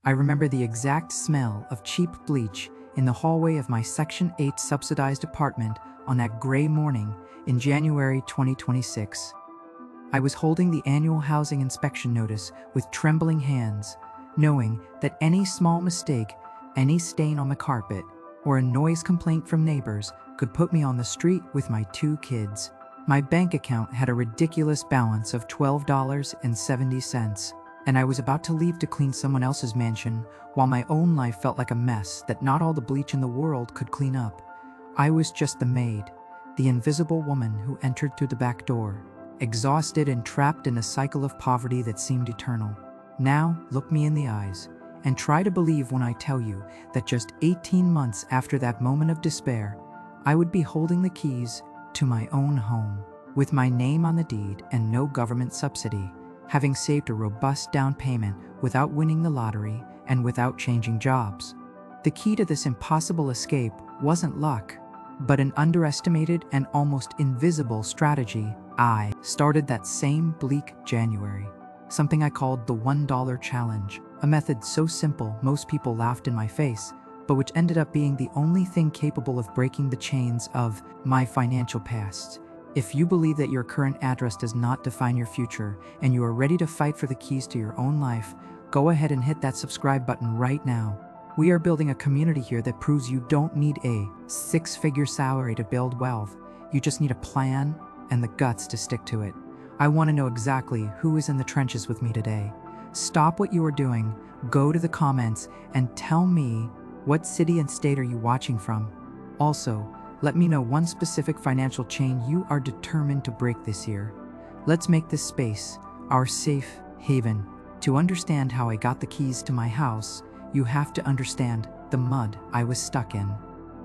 I remember the exact smell of cheap bleach in the hallway of my Section 8 subsidized apartment on that gray morning in January 2026. I was holding the annual housing inspection notice with trembling hands, knowing that any small mistake, any stain on the carpet, or a noise complaint from neighbors could put me on the street with my 2 kids. My bank account had a ridiculous balance of $12.70, and I was about to leave to clean someone else's mansion while my own life felt like a mess that not all the bleach in the world could clean up. I was just the maid, the invisible woman who entered through the back door, exhausted and trapped in a cycle of poverty that seemed eternal. Now, look me in the eyes and try to believe when I tell you that just 18 months after that moment of despair, I would be holding the keys to my own home, with my name on the deed and no government subsidy, having saved a robust down payment without winning the lottery and without changing jobs. The key to this impossible escape wasn't luck, but an underestimated and almost invisible strategy. I started that same bleak January, something I called the $1 challenge, a method so simple most people laughed in my face, but which ended up being the only thing capable of breaking the chains of my financial past. If you believe that your current address does not define your future and you are ready to fight for the keys to your own life, go ahead and hit that subscribe button right now. We are building a community here that proves you don't need a 6-figure salary to build wealth. You just need a plan and the guts to stick to it. I want to know exactly who is in the trenches with me today. Stop what you are doing, go to the comments, and tell me what city and state are you watching from. Also, let me know one specific financial chain you are determined to break this year. Let's make this space our safe haven. To understand how I got the keys to my house, you have to understand the mud I was stuck in.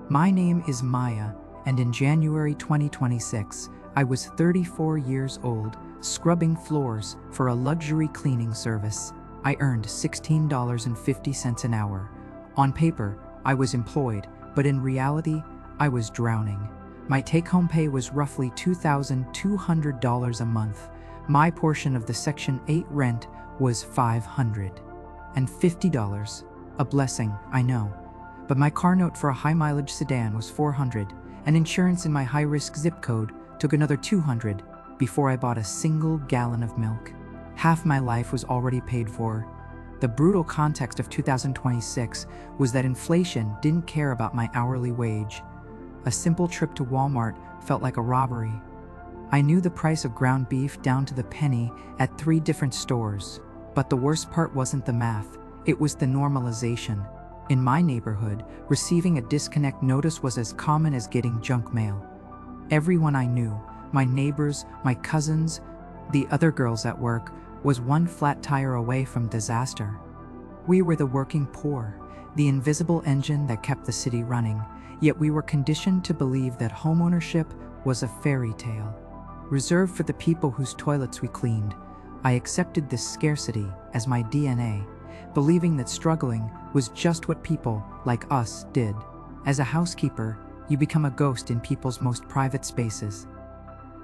My name is Maya, and in January 2026, I was 34 years old, scrubbing floors for a luxury cleaning service. I earned $16.50 an hour. On paper, I was employed, but in reality, I was drowning. My take-home pay was roughly $2,200 a month. My portion of the Section 8 rent was $550. A blessing, I know. But my car note for a high-mileage sedan was $400, and insurance in my high-risk zip code took another $200 before I bought a single gallon of milk. Half my life was already paid for. The brutal context of 2026 was that inflation didn't care about my hourly wage. A simple trip to Walmart felt like a robbery. I knew the price of ground beef down to the penny at 3 different stores. But the worst part wasn't the math, it was the normalization. In my neighborhood, receiving a disconnect notice was as common as getting junk mail. Everyone I knew, my neighbors, my cousins, the other girls at work, was one flat tire away from disaster. We were the working poor, the invisible engine that kept the city running, yet we were conditioned to believe that homeownership was a fairy tale, reserved for the people whose toilets we cleaned. I accepted this scarcity as my DNA, believing that struggling was just what people like us did. As a housekeeper, you become a ghost in people's most private spaces.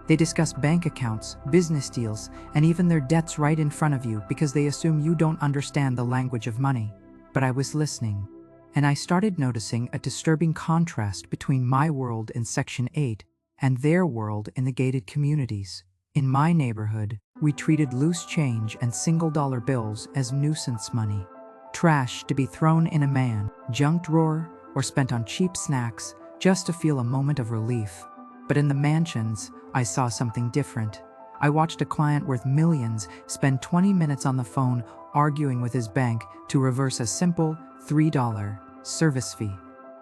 They discuss bank accounts, business deals, and even their debts right in front of you because they assume you don't understand the language of money. But I was listening, and I started noticing a disturbing contrast between my world in Section 8 and their world in the gated communities. In my neighborhood, we treated loose change and single-dollar bills as nuisance money. Trash to be thrown in a man, junk drawer, or spent on cheap snacks just to feel a moment of relief. But in the mansions, I saw something different. I watched a client worth millions spend 20 minutes on the phone arguing with his bank to reverse a simple $3 service fee.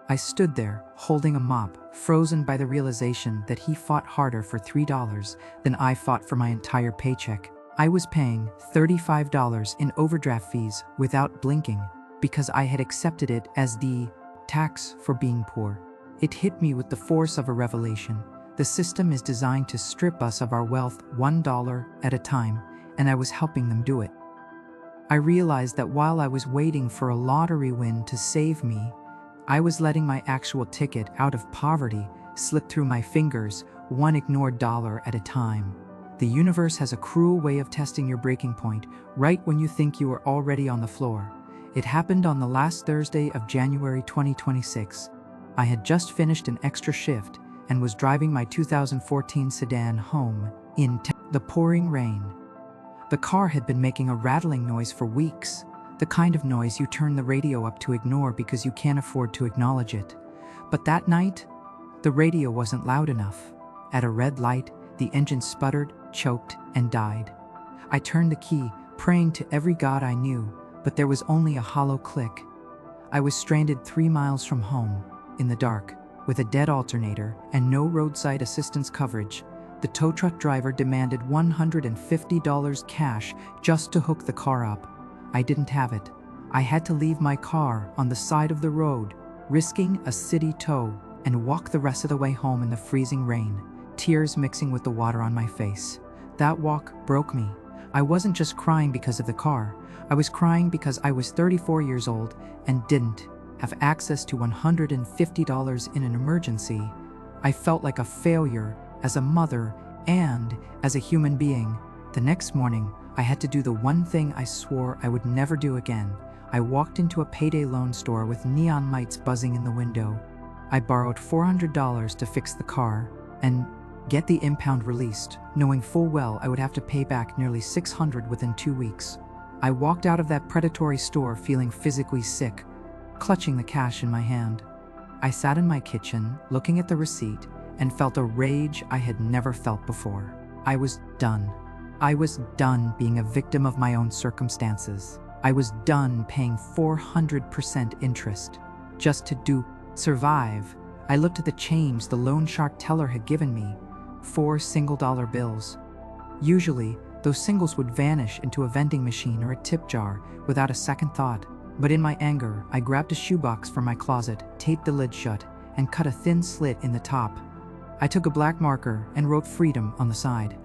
I stood there, holding a mop, frozen by the realization that he fought harder for $3 than I fought for my entire paycheck. I was paying $35 in overdraft fees without blinking because I had accepted it as the tax for being poor. It hit me with the force of a revelation. The system is designed to strip us of our wealth $1 at a time, and I was helping them do it. I realized that while I was waiting for a lottery win to save me, I was letting my actual ticket out of poverty slip through my fingers, one ignored dollar at a time. The universe has a cruel way of testing your breaking point right when you think you are already on the floor. It happened on the last Thursday of January 2026. I had just finished an extra shift and was driving my 2014 sedan home in the pouring rain. The car had been making a rattling noise for weeks, the kind of noise you turn the radio up to ignore because you can't afford to acknowledge it. But that night, the radio wasn't loud enough. At a red light, the engine sputtered, choked, and died. I turned the key, praying to every god I knew, but there was only a hollow click. I was stranded 3 miles from home, in the dark, with a dead alternator and no roadside assistance coverage. The tow truck driver demanded $150 cash just to hook the car up. I didn't have it. I had to leave my car on the side of the road, risking a city tow, and walk the rest of the way home in the freezing rain, tears mixing with the water on my face. That walk broke me. I wasn't just crying because of the car. I was crying because I was 34 years old and didn't have access to $150 in an emergency. I felt like a failure as a mother and as a human being. The next morning, I had to do the one thing I swore I would never do again. I walked into a Payday loan store with neon lights buzzing in the window. I borrowed $400 to fix the car and get the impound released, knowing full well I would have to pay back nearly $600 within 2 weeks. I walked out of that predatory store feeling physically sick, clutching the cash in my hand. I sat in my kitchen, looking at the receipt, and felt a rage I had never felt before. I was done. I was done being a victim of my own circumstances. I was done paying 400% interest just to survive. I looked at the change the loan shark teller had given me, 4 single-dollar bills. Usually, those singles would vanish into a vending machine or a tip jar without a second thought. But in my anger, I grabbed a shoebox from my closet, taped the lid shut, and cut a thin slit in the top. I took a black marker and wrote "Freedom" on the side.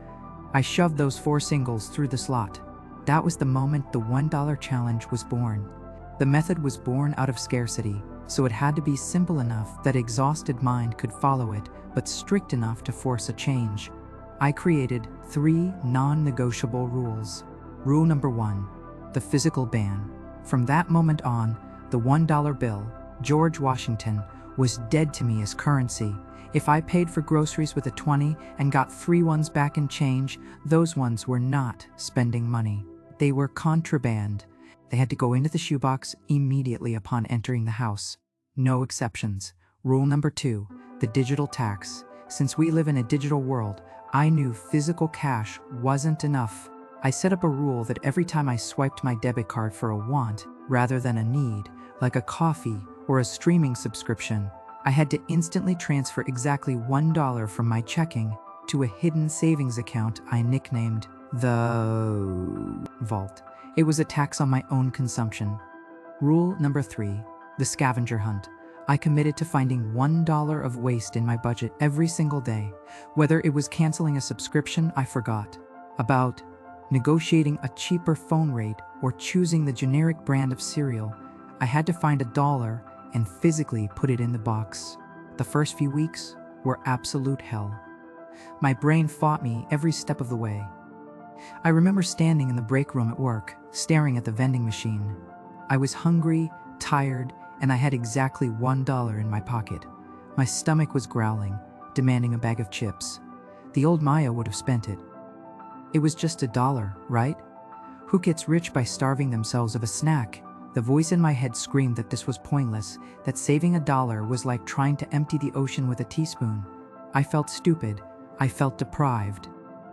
I shoved those 4 singles through the slot. That was the moment the $1 challenge was born. The method was born out of scarcity, so it had to be simple enough that exhausted mind could follow it, but strict enough to force a change. I created 3 non-negotiable rules. Rule number 1, the physical ban. From that moment on, the $1 bill, George Washington, was dead to me as currency. If I paid for groceries with a 20 and got 3 ones back in change, those ones were not spending money. They were contraband. They had to go into the shoebox immediately upon entering the house. No exceptions. Rule number 2, the digital tax. Since we live in a digital world, I knew physical cash wasn't enough. I set up a rule that every time I swiped my debit card for a want rather than a need, like a coffee or a streaming subscription, I had to instantly transfer exactly $1 from my checking to a hidden savings account I nicknamed the Vault. It was a tax on my own consumption. Rule number 3, the scavenger hunt. I committed to finding $1 of waste in my budget every single day, whether it was canceling a subscription I forgot about, negotiating a cheaper phone rate, or choosing the generic brand of cereal. I had to find $1 and physically put it in the box. The first few weeks were absolute hell. My brain fought me every step of the way. I remember standing in the break room at work, staring at the vending machine. I was hungry, tired, and I had exactly $1 in my pocket. My stomach was growling, demanding a bag of chips. The old Maya would have spent it. It was just $1, right? Who gets rich by starving themselves of a snack? The voice in my head screamed that this was pointless, that saving $1 was like trying to empty the ocean with a teaspoon. I felt stupid. I felt deprived.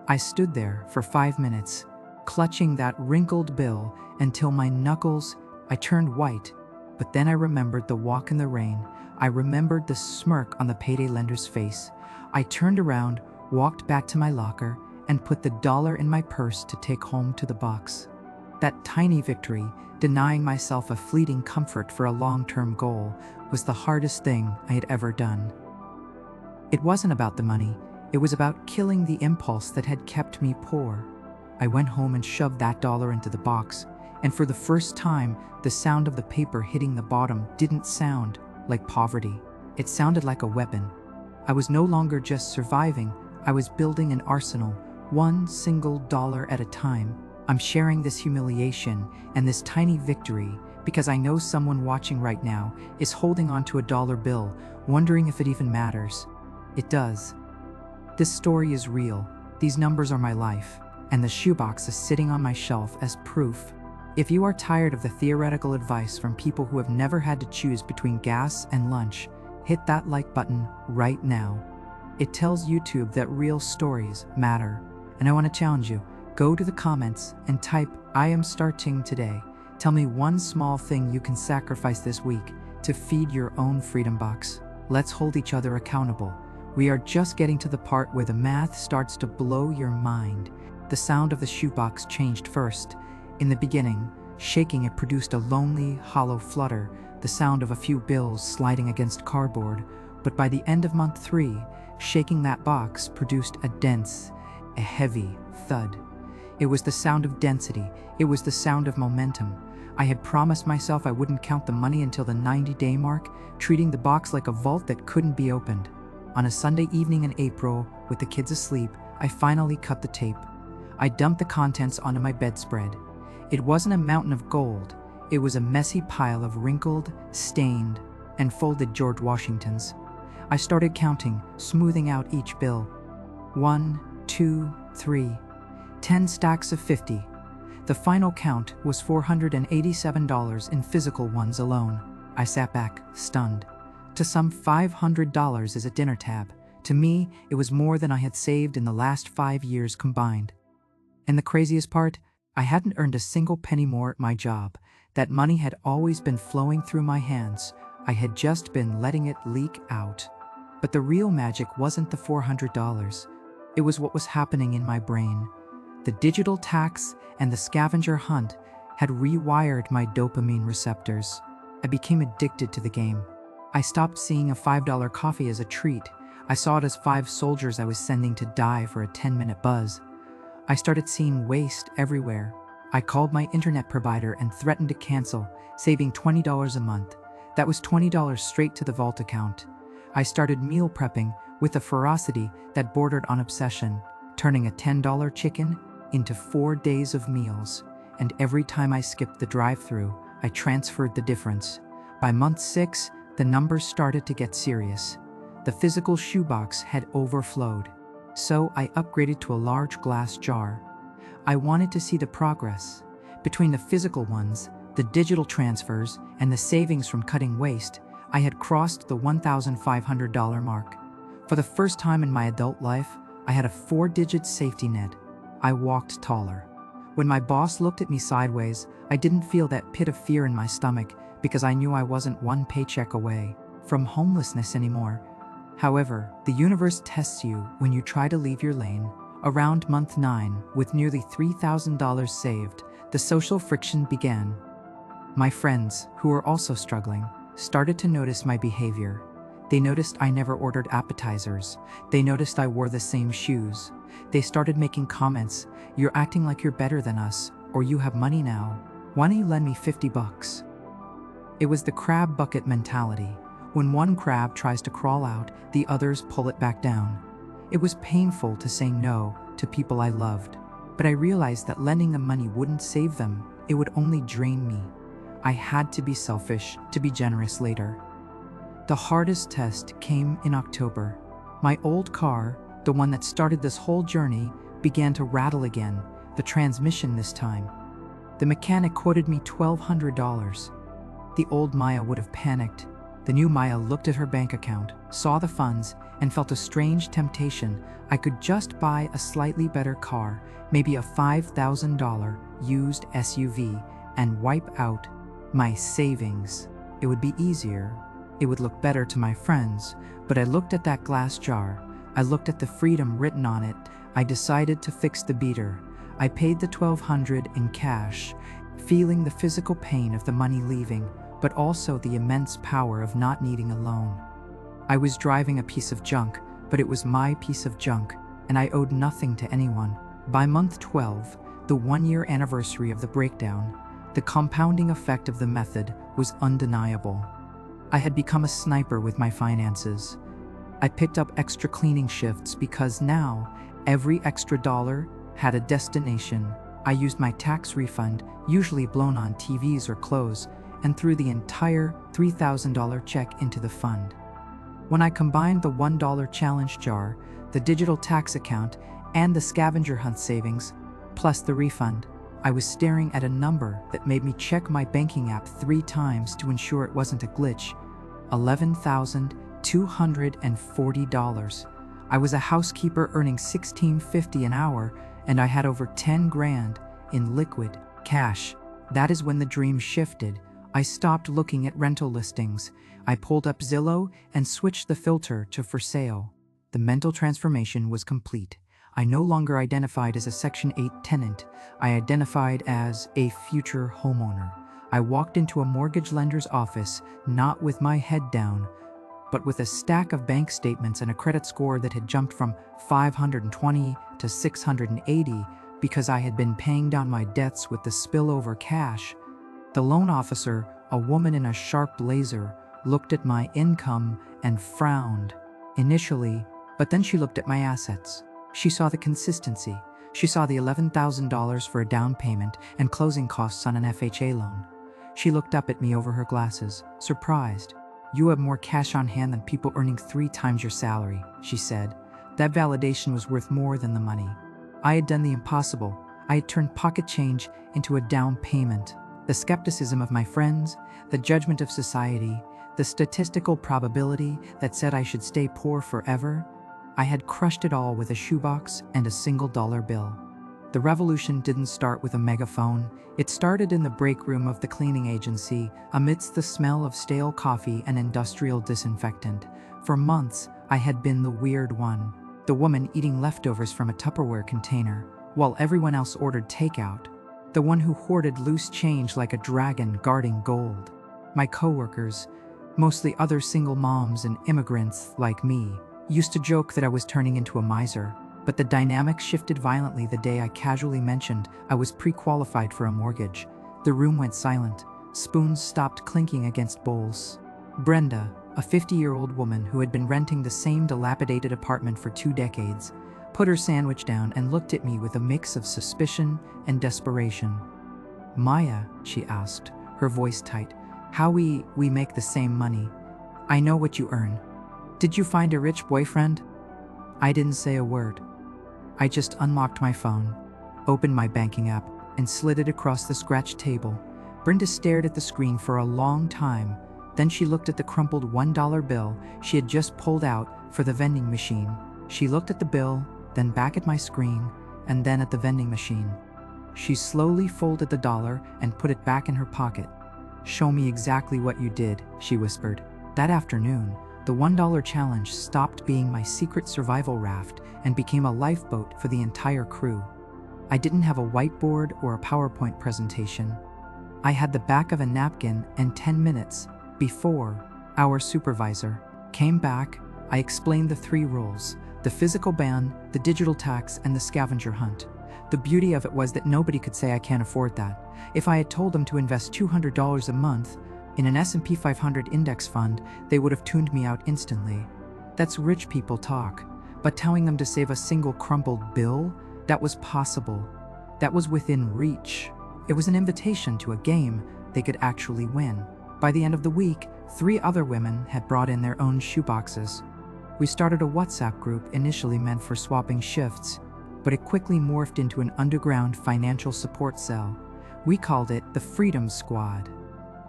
I stood there for 5 minutes, clutching that wrinkled bill until I turned white. But then I remembered the walk in the rain. I remembered the smirk on the payday lender's face. I turned around, walked back to my locker, and put the $1 in my purse to take home to the box. That tiny victory, denying myself a fleeting comfort for a long-term goal, was the hardest thing I had ever done. It wasn't about the money. It was about killing the impulse that had kept me poor. I went home and shoved that $1 into the box, and for the first time, the sound of the paper hitting the bottom didn't sound like poverty. It sounded like a weapon. I was no longer just surviving. I was building an arsenal, $1 single at a time. I'm sharing this humiliation and this tiny victory because I know someone watching right now is holding onto a dollar bill, wondering if it even matters. It does. This story is real. These numbers are my life, and the shoebox is sitting on my shelf as proof. If you are tired of the theoretical advice from people who have never had to choose between gas and lunch, hit that like button right now. It tells YouTube that real stories matter. And I want to challenge you. Go to the comments and type, "I am starting today." Tell me one small thing you can sacrifice this week to feed your own freedom box. Let's hold each other accountable. We are just getting to the part where the math starts to blow your mind. The sound of the shoebox changed first. In the beginning, shaking it produced a lonely, hollow flutter, the sound of a few bills sliding against cardboard. But by the end of month 3, shaking that box produced a heavy thud. It was the sound of density. It was the sound of momentum. I had promised myself I wouldn't count the money until the 90-day mark, treating the box like a vault that couldn't be opened. On a Sunday evening in April, with the kids asleep, I finally cut the tape. I dumped the contents onto my bedspread. It wasn't a mountain of gold. It was a messy pile of wrinkled, stained, and folded George Washingtons. I started counting, smoothing out each bill. 1, 2, 3, 10 stacks of 50. The final count was $487 in physical ones alone. I sat back, stunned. To some, $500 is a dinner tab. To me, it was more than I had saved in the last 5 years combined. And the craziest part, I hadn't earned a single penny more at my job. That money had always been flowing through my hands. I had just been letting it leak out. But the real magic wasn't the $400. It was what was happening in my brain. The digital tax and the scavenger hunt had rewired my dopamine receptors. I became addicted to the game. I stopped seeing a $5 coffee as a treat. I saw it as 5 soldiers I was sending to die for a 10-minute buzz. I started seeing waste everywhere. I called my internet provider and threatened to cancel, saving $20 a month. That was $20 straight to the vault account. I started meal prepping with a ferocity that bordered on obsession, turning a $10 chicken into 4 days of meals. And every time I skipped the drive-thru, I transferred the difference. By month 6, the numbers started to get serious. The physical shoebox had overflowed. So I upgraded to a large glass jar. I wanted to see the progress. Between the physical ones, the digital transfers, and the savings from cutting waste, I had crossed the $1,500 mark. For the first time in my adult life, I had a 4-digit safety net. I walked taller. When my boss looked at me sideways, I didn't feel that pit of fear in my stomach because I knew I wasn't one paycheck away from homelessness anymore. However, the universe tests you when you try to leave your lane. Around month 9, with nearly $3,000 saved, the social friction began. My friends, who were also struggling, started to notice my behavior. They noticed I never ordered appetizers. They noticed I wore the same shoes. They started making comments, "You're acting like you're better than us," or "You have money now. Why don't you lend me $50? It was the crab bucket mentality. When one crab tries to crawl out, the others pull it back down. It was painful to say no to people I loved, but I realized that lending them money wouldn't save them. It would only drain me. I had to be selfish to be generous later. The hardest test came in October. My old car, the one that started this whole journey, began to rattle again, the transmission this time. The mechanic quoted me $1,200. The old Maya would have panicked. The new Maya looked at her bank account, saw the funds, and felt a strange temptation. I could just buy a slightly better car, maybe a $5,000 used SUV, and wipe out my savings. It would be easier. It would look better to my friends. But I looked at that glass jar. I looked at the freedom written on it. I decided to fix the beater. I paid the $1,200 in cash, feeling the physical pain of the money leaving, but also the immense power of not needing a loan. I was driving a piece of junk, but it was my piece of junk, and I owed nothing to anyone. By month 12, the 1-year anniversary of the breakdown, the compounding effect of the method was undeniable. I had become a sniper with my finances. I picked up extra cleaning shifts because now every extra dollar had a destination. I used my tax refund, usually blown on TVs or clothes, and threw the entire $3,000 check into the fund. When I combined the $1 challenge jar, the digital tax account, and the scavenger hunt savings, plus the refund, I was staring at a number that made me check my banking app 3 times to ensure it wasn't a glitch. $11,240. I was a housekeeper earning $16.50 an hour, and I had over 10 grand in liquid cash. That is when the dream shifted. I stopped looking at rental listings. I pulled up Zillow and switched the filter to for sale. The mental transformation was complete. I no longer identified as a Section 8 tenant. I identified as a future homeowner. I walked into a mortgage lender's office, not with my head down, but with a stack of bank statements and a credit score that had jumped from 520 to 680 because I had been paying down my debts with the spillover cash. The loan officer, a woman in a sharp blazer, looked at my income and frowned initially, but then she looked at my assets. She saw the consistency. She saw the $11,000 for a down payment and closing costs on an FHA loan. She looked up at me over her glasses, surprised. "You have more cash on hand than people earning 3 times your salary," she said. That validation was worth more than the money. I had done the impossible. I had turned pocket change into a down payment. The skepticism of my friends, the judgment of society, the statistical probability that said I should stay poor forever, I had crushed it all with a shoebox and a single dollar bill. The revolution didn't start with a megaphone. It started in the break room of the cleaning agency, amidst the smell of stale coffee and industrial disinfectant. For months, I had been the weird one, the woman eating leftovers from a Tupperware container, while everyone else ordered takeout, the one who hoarded loose change like a dragon guarding gold. My coworkers, mostly other single moms and immigrants like me, used to joke that I was turning into a miser, but the dynamic shifted violently the day I casually mentioned I was pre-qualified for a mortgage. The room went silent. Spoons stopped clinking against bowls. Brenda, a 50-year-old woman who had been renting the same dilapidated apartment for 2 decades, put her sandwich down and looked at me with a mix of suspicion and desperation. "Maya," she asked, her voice tight, "how we make the same money? I know what you earn. Did you find a rich boyfriend?" I didn't say a word. I just unlocked my phone, opened my banking app, and slid it across the scratched table. Brenda stared at the screen for a long time. Then she looked at the crumpled $1 bill she had just pulled out for the vending machine. She looked at the bill, then back at my screen, and then at the vending machine. She slowly folded the dollar and put it back in her pocket. "Show me exactly what you did," she whispered. That afternoon, the $1 challenge stopped being my secret survival raft and became a lifeboat for the entire crew. I didn't have a whiteboard or a PowerPoint presentation. I had the back of a napkin, and 10 minutes before our supervisor came back, I explained the 3 rules: the physical ban, the digital tax, and the scavenger hunt. The beauty of it was that nobody could say I can't afford that. If I had told them to invest $200 a month in an S&P 500 index fund, they would have tuned me out instantly. That's rich people talk. But telling them to save a single crumpled bill, that was possible. That was within reach. It was an invitation to a game they could actually win. By the end of the week, 3 other women had brought in their own shoeboxes. We started a WhatsApp group initially meant for swapping shifts, but it quickly morphed into an underground financial support cell. We called it the Freedom Squad.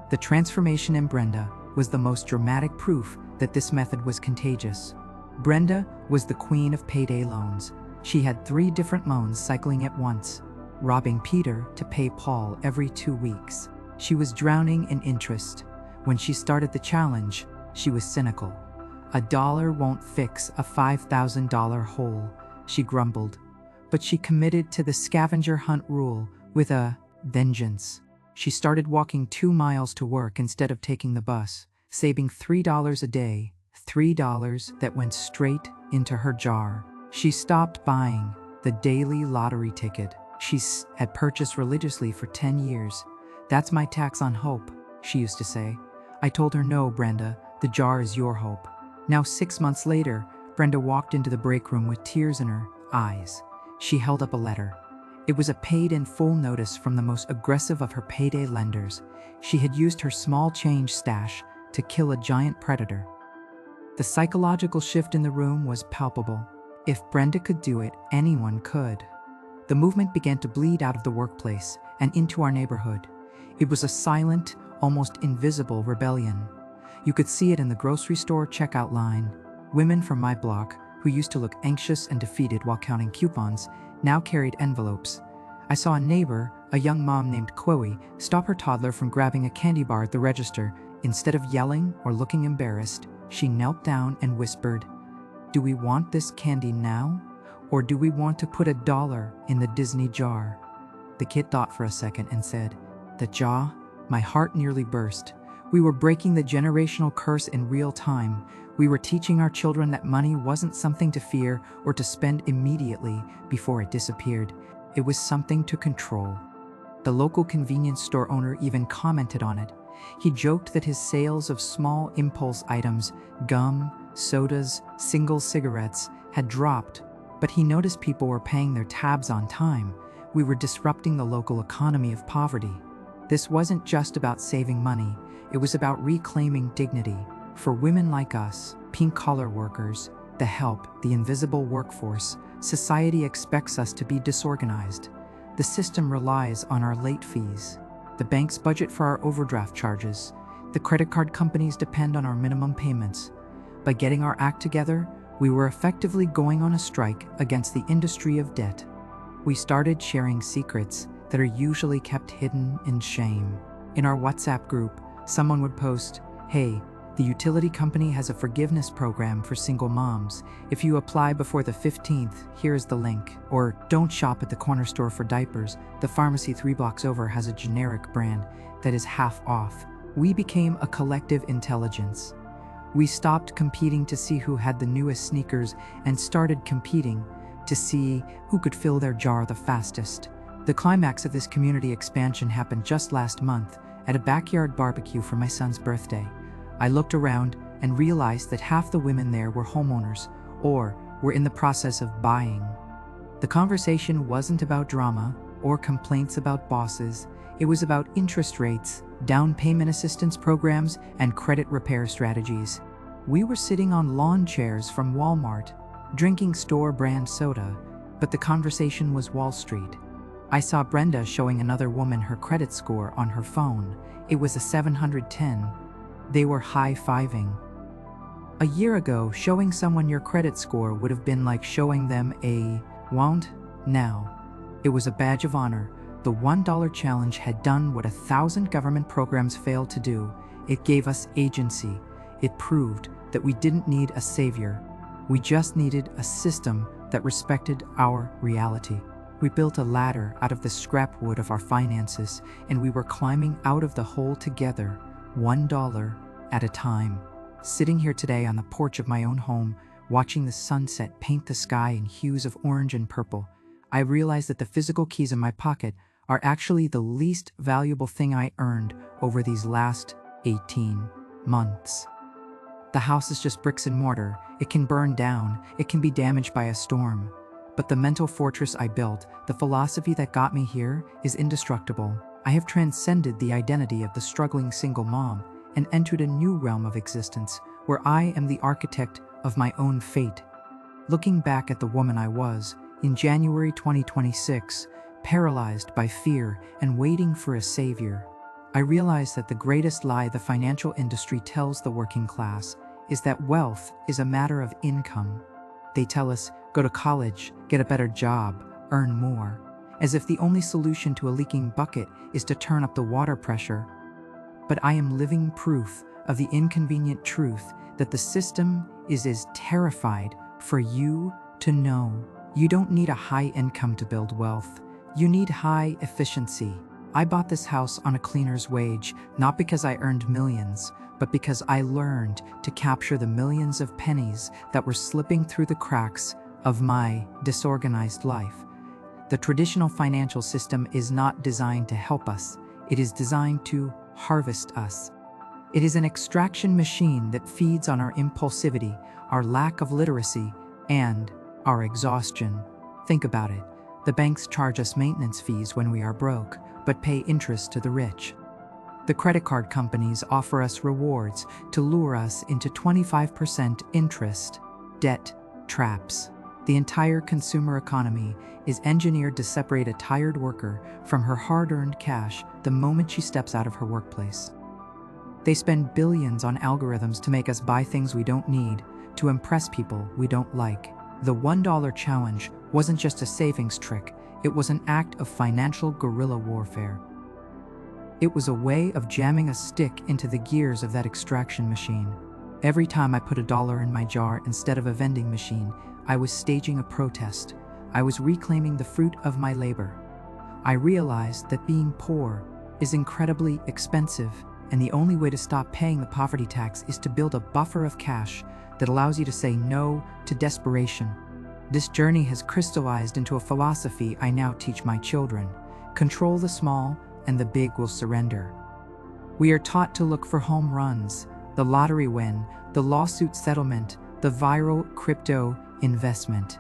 The transformation in Brenda was the most dramatic proof that this method was contagious. Brenda was the queen of payday loans. She had 3 different loans cycling at once, robbing Peter to pay Paul every 2 weeks. She was drowning in interest. When she started the challenge, she was cynical. $1 won't fix a $5,000 hole, she grumbled. But she committed to the scavenger hunt rule with a vengeance. She started walking 2 miles to work instead of taking the bus, saving $3 a day, $3 that went straight into her jar. She stopped buying the daily lottery ticket she had purchased religiously for 10 years. "That's my tax on hope," she used to say. I told her, "No, Brenda, the jar is your hope." Now 6 months later, Brenda walked into the break room with tears in her eyes. She held up a letter. It was a paid-in-full notice from the most aggressive of her payday lenders. She had used her small change stash to kill a giant predator. The psychological shift in the room was palpable. If Brenda could do it, anyone could. The movement began to bleed out of the workplace and into our neighborhood. It was a silent, almost invisible rebellion. You could see it in the grocery store checkout line. Women from my block, who used to look anxious and defeated while counting coupons, now carried envelopes. I saw a neighbor, a young mom named Chloe, stop her toddler from grabbing a candy bar at the register. Instead of yelling or looking embarrassed, she knelt down and whispered, "Do we want this candy now? Or do we want to put $1 in the Disney jar?" The kid thought for a second and said, "The jar?" My heart nearly burst. We were breaking the generational curse in real time. We were teaching our children that money wasn't something to fear or to spend immediately before it disappeared. It was something to control. The local convenience store owner even commented on it. He joked that his sales of small impulse items, gum, sodas, single cigarettes, had dropped, but he noticed people were paying their tabs on time. We were disrupting the local economy of poverty. This wasn't just about saving money, it was about reclaiming dignity. For women like us, pink-collar workers, the help, the invisible workforce, society expects us to be disorganized. The system relies on our late fees. The bank's budget for our overdraft charges. The credit card companies depend on our minimum payments. By getting our act together, we were effectively going on a strike against the industry of debt. We started sharing secrets that are usually kept hidden in shame. In our WhatsApp group, someone would post, "Hey, the utility company has a forgiveness program for single moms. If you apply before the 15th, here's the link." Or, "Don't shop at the corner store for diapers. The pharmacy 3 blocks over has a generic brand that is half off." We became a collective intelligence. We stopped competing to see who had the newest sneakers and started competing to see who could fill their jar the fastest. The climax of this community expansion happened just last month at a backyard barbecue for my son's birthday. I looked around and realized that half the women there were homeowners or were in the process of buying. The conversation wasn't about drama or complaints about bosses. It was about interest rates, down payment assistance programs, and credit repair strategies. We were sitting on lawn chairs from Walmart, drinking store-brand soda, but the conversation was Wall Street. I saw Brenda showing another woman her credit score on her phone. It was a 710. They were high-fiving. A year ago, showing someone your credit score would have been like showing them a wand. Now, it was a badge of honor. The $1 challenge had done what 1,000 government programs failed to do. It gave us agency. It proved that we didn't need a savior. We just needed a system that respected our reality. We built a ladder out of the scrap wood of our finances, and we were climbing out of the hole together, $1 at a time. Sitting here today on the porch of my own home, watching the sunset paint the sky in hues of orange and purple, I realized that the physical keys in my pocket are actually the least valuable thing I earned over these last 18 months. The house is just bricks and mortar. It can burn down, it can be damaged by a storm. But the mental fortress I built, the philosophy that got me here, is indestructible. I have transcended the identity of the struggling single mom and entered a new realm of existence where I am the architect of my own fate. Looking back at the woman I was, in January 2026, paralyzed by fear and waiting for a savior, I realized that the greatest lie the financial industry tells the working class is that wealth is a matter of income. They tell us, go to college, get a better job, earn more, as if the only solution to a leaking bucket is to turn up the water pressure. But I am living proof of the inconvenient truth that the system is as terrified for you to know. You don't need a high income to build wealth. You need high efficiency. I bought this house on a cleaner's wage, not because I earned millions, but because I learned to capture the millions of pennies that were slipping through the cracks of my disorganized life. The traditional financial system is not designed to help us. It is designed to harvest us. It is an extraction machine that feeds on our impulsivity, our lack of literacy, and our exhaustion. Think about it. The banks charge us maintenance fees when we are broke, but pay interest to the rich. The credit card companies offer us rewards to lure us into 25% interest. Debt traps. The entire consumer economy is engineered to separate a tired worker from her hard-earned cash the moment she steps out of her workplace. They spend billions on algorithms to make us buy things we don't need, to impress people we don't like. The $1 challenge wasn't just a savings trick, it was an act of financial guerrilla warfare. It was a way of jamming a stick into the gears of that extraction machine. Every time I put $1 in my jar instead of a vending machine, I was staging a protest. I was reclaiming the fruit of my labor. I realized that being poor is incredibly expensive, and the only way to stop paying the poverty tax is to build a buffer of cash that allows you to say no to desperation. This journey has crystallized into a philosophy I now teach my children. Control the small, and the big will surrender. We are taught to look for home runs, the lottery win, the lawsuit settlement, the viral crypto investment.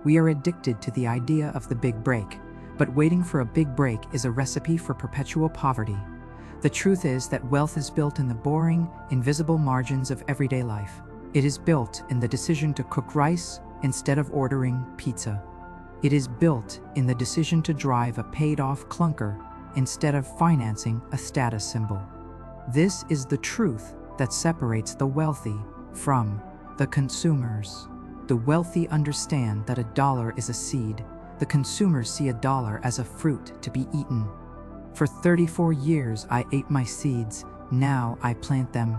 We are addicted to the idea of the big break, but waiting for a big break is a recipe for perpetual poverty. The truth is that wealth is built in the boring, invisible margins of everyday life. It is built in the decision to cook rice instead of ordering pizza. It is built in the decision to drive a paid-off clunker instead of financing a status symbol. This is the truth that separates the wealthy from the consumers. The wealthy understand that $1 is a seed. The consumers see $1 as a fruit to be eaten. For 34 years, I ate my seeds. Now I plant them.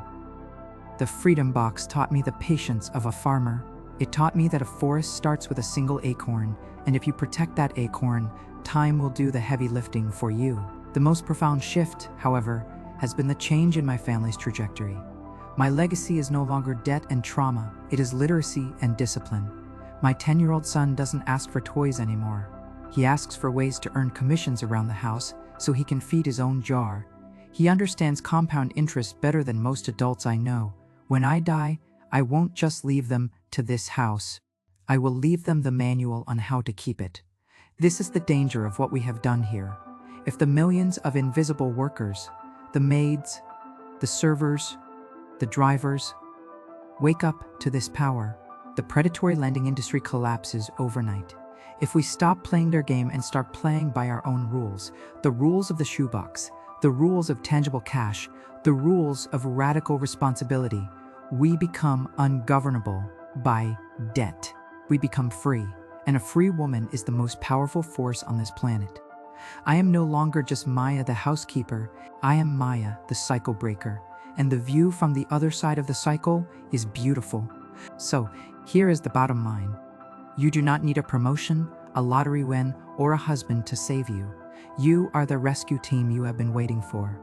The Freedom Box taught me the patience of a farmer. It taught me that a forest starts with a single acorn, and if you protect that acorn, time will do the heavy lifting for you. The most profound shift, however, has been the change in my family's trajectory. My legacy is no longer debt and trauma, it is literacy and discipline. My 10-year-old son doesn't ask for toys anymore. He asks for ways to earn commissions around the house so he can feed his own jar. He understands compound interest better than most adults I know. When I die, I won't just leave them to this house. I will leave them the manual on how to keep it. This is the danger of what we have done here. If the millions of invisible workers, the maids, the servers, the drivers, wake up to this power, the predatory lending industry collapses overnight. If we stop playing their game and start playing by our own rules, the rules of the shoebox, the rules of tangible cash, the rules of radical responsibility, we become ungovernable by debt. We become free, and a free woman is the most powerful force on this planet. I am no longer just Maya the housekeeper, I am Maya the cycle breaker, and the view from the other side of the cycle is beautiful. So, here is the bottom line. You do not need a promotion, a lottery win, or a husband to save you. You are the rescue team you have been waiting for.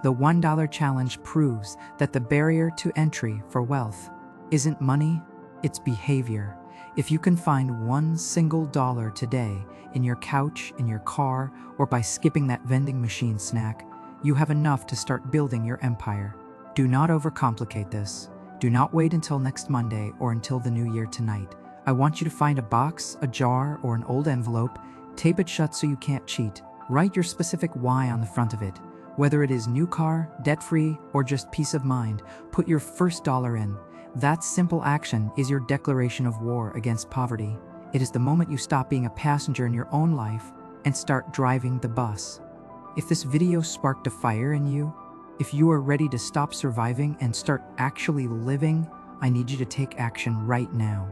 The $1 challenge proves that the barrier to entry for wealth isn't money, it's behavior. If you can find one single dollar today in your couch, in your car, or by skipping that vending machine snack, you have enough to start building your empire. Do not overcomplicate this. Do not wait until next Monday or until the new year tonight. I want you to find a box, a jar, or an old envelope, tape it shut so you can't cheat. Write your specific why on the front of it. Whether it is new car, debt-free, or just peace of mind, put your first dollar in. That simple action is your declaration of war against poverty. It is the moment you stop being a passenger in your own life and start driving the bus. If this video sparked a fire in you, if you are ready to stop surviving and start actually living, I need you to take action right now.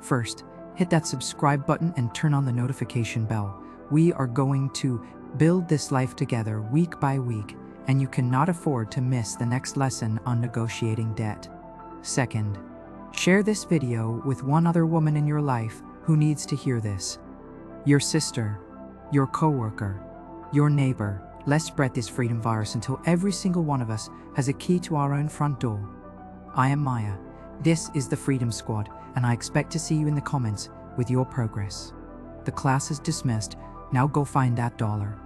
First, hit that subscribe button and turn on the notification bell. We are going to build this life together week by week, and you cannot afford to miss the next lesson on negotiating debt. Second, share this video with one other woman in your life who needs to hear this. Your sister, your coworker, your neighbor. Let's spread this freedom virus until every single one of us has a key to our own front door. I am Maya. This is the Freedom Squad, and I expect to see you in the comments with your progress. The class is dismissed. Now go find that dollar.